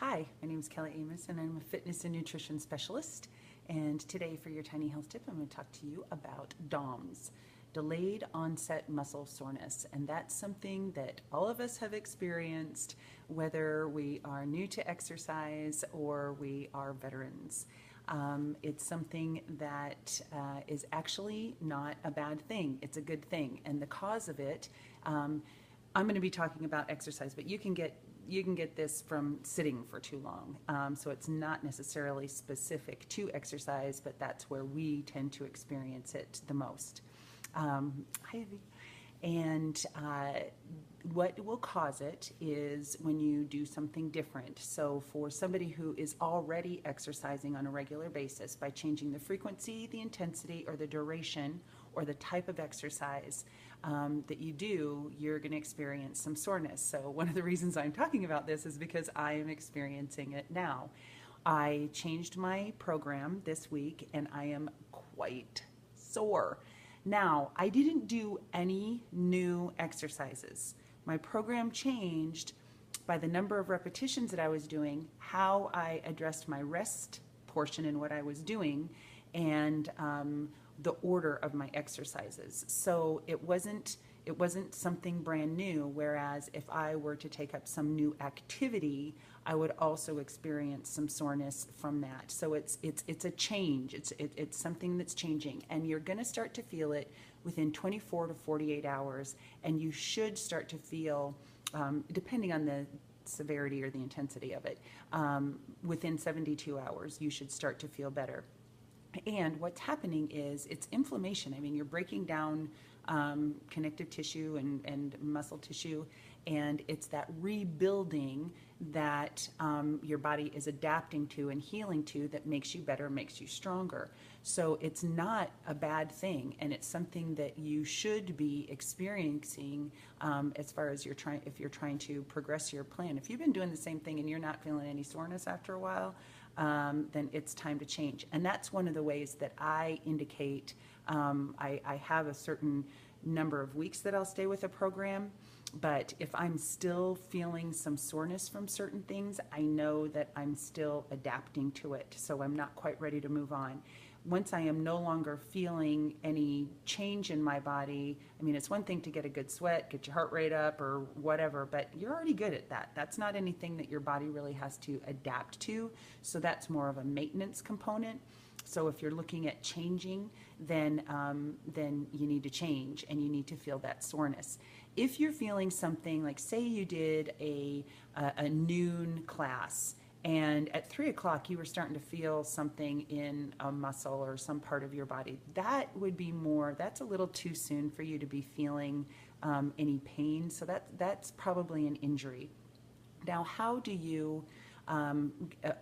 Hi, my name is Kelly Amos and I'm a fitness and nutrition specialist. And today for your tiny health tip, I'm going to talk to you about DOMS, delayed onset muscle soreness. And that's something that all of us have experienced, whether we are new to exercise or we are veterans. It's something that is actually not a bad thing. It's a good thing. And the cause of it, I'm going to be talking about exercise, but you can get this from sitting for too long. So it's not necessarily specific to exercise, but that's where we tend to experience it the most. Hi, Evie. And what will cause it is when you do something different. So for somebody who is already exercising on a regular basis, by changing the frequency, the intensity, or the duration, or the type of exercise that you do, you're going to experience some soreness. So one of the reasons I'm talking about this is because I am experiencing it now. I changed my program this week and I am quite sore. Now, I didn't do any new exercises. My program changed by the number of repetitions that I was doing, how I addressed my rest portion in what I was doing, and the order of my exercises. So it wasn't something brand new, whereas if I were to take up some new activity, I would also experience some soreness from that. So it's a change. It's something that's changing, and you're going to start to feel it within 24 to 48 hours, and you should start to feel, depending on the severity or the intensity of it, within 72 hours, you should start to feel better. And what's happening is it's inflammation. I mean, you're breaking down connective tissue and muscle tissue, and it's that rebuilding that your body is adapting to and healing to that makes you better, makes you stronger. So it's not a bad thing, and it's something that you should be experiencing as far as if you're trying to progress your plan. If you've been doing the same thing and you're not feeling any soreness after a while, then it's time to change. And that's one of the ways that I indicate I have a certain number of weeks that I'll stay with a program, but if I'm still feeling some soreness from certain things, I know that I'm still adapting to it, so I'm not quite ready to move on. Once I am no longer feeling any change in my body, I mean, it's one thing to get a good sweat, get your heart rate up or whatever, but you're already good at that. That's not anything that your body really has to adapt to, so that's more of a maintenance component. So if you're looking at changing, then you need to change and you need to feel that soreness. If you're feeling something like, say you did a noon class, and at 3 o'clock you were starting to feel something in a muscle or some part of your body, that would be that's a little too soon for you to be feeling any pain. So that's probably an injury. Now, how do you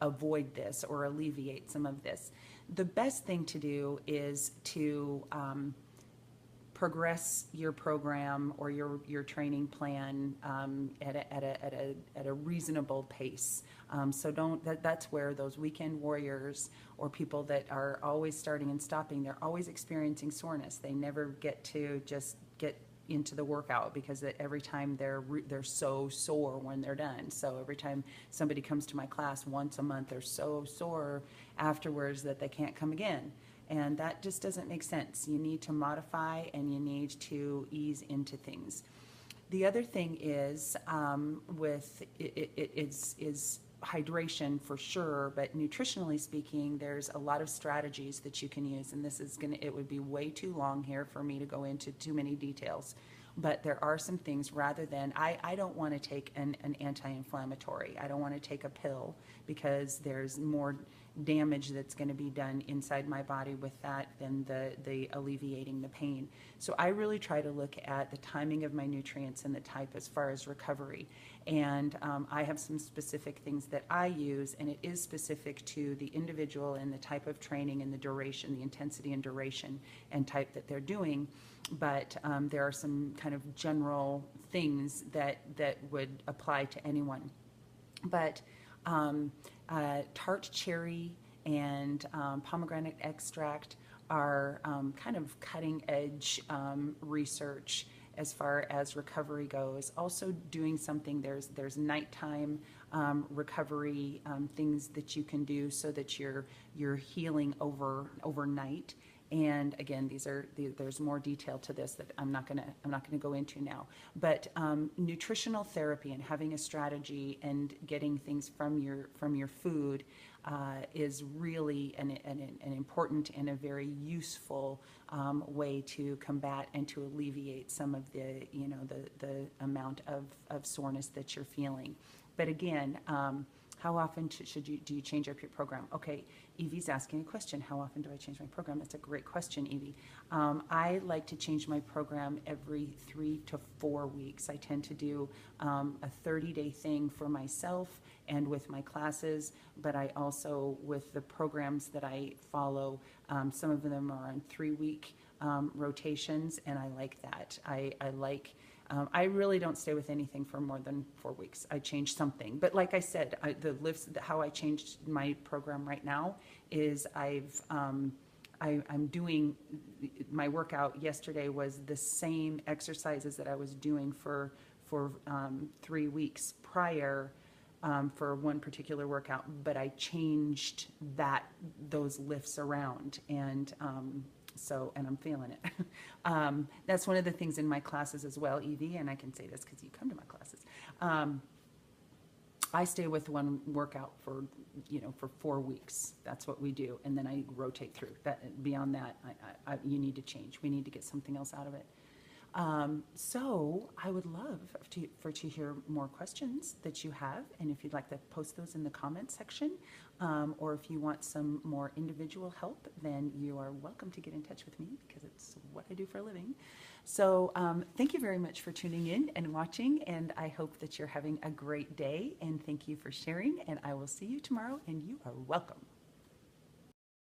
avoid this or alleviate some of this? The best thing to do is to progress your program or your training plan at a reasonable pace. So that's where those weekend warriors or people that are always starting and stopping, they're always experiencing soreness. They never get to just get into the workout because every time they're so sore when they're done. So every time somebody comes to my class once a month, they're so sore afterwards that they can't come again. And that just doesn't make sense. You need to modify and you need to ease into things. The other thing is is hydration for sure, but nutritionally speaking, there's a lot of strategies that you can use, and it would be way too long here for me to go into too many details. But there are some things, rather than, I don't want to take an anti-inflammatory. I don't want to take a pill because there's more damage that's going to be done inside my body with that than the alleviating the pain. So I really try to look at the timing of my nutrients and the type as far as recovery. And I have some specific things that I use, and it is specific to the individual and the type of training and the duration, the intensity and duration and type that they're doing. But there are some kind of general things that would apply to anyone. But tart cherry and pomegranate extract are kind of cutting edge research as far as recovery goes. Also doing something, there's nighttime recovery things that you can do so that you're healing overnight. And again, there's more detail to this that I'm not gonna go into now. But nutritional therapy and having a strategy and getting things from your food is really an important and a very useful way to combat and to alleviate some of the the amount of soreness that you're feeling. But again, how often do you change up your program? Okay, Evie's asking a question. How often do I change my program? That's a great question, Evie. I like to change my program every 3 to 4 weeks. I tend to do a 30-day thing for myself and with my classes, but I also, with the programs that I follow, some of them are on 3-week rotations, and I like that. I really don't stay with anything for more than 4 weeks. I change something. But like I said, how I changed my program right now is I'm doing, my workout yesterday was the same exercises that I was doing for 3 weeks prior for one particular workout, but I changed those lifts around, and I'm feeling it. That's one of the things in my classes as well, Evie, and I can say this because you come to my classes. I stay with one workout for 4 weeks. That's what we do, and then I rotate through. Beyond that, you need to change. We need to get something else out of it. So I would love to hear more questions that you have, and if you'd like to post those in the comment section, or if you want some more individual help, then you are welcome to get in touch with me, because it's what I do for a living. So thank you very much for tuning in and watching, and I hope that you're having a great day, and thank you for sharing, and I will see you tomorrow, and you are welcome.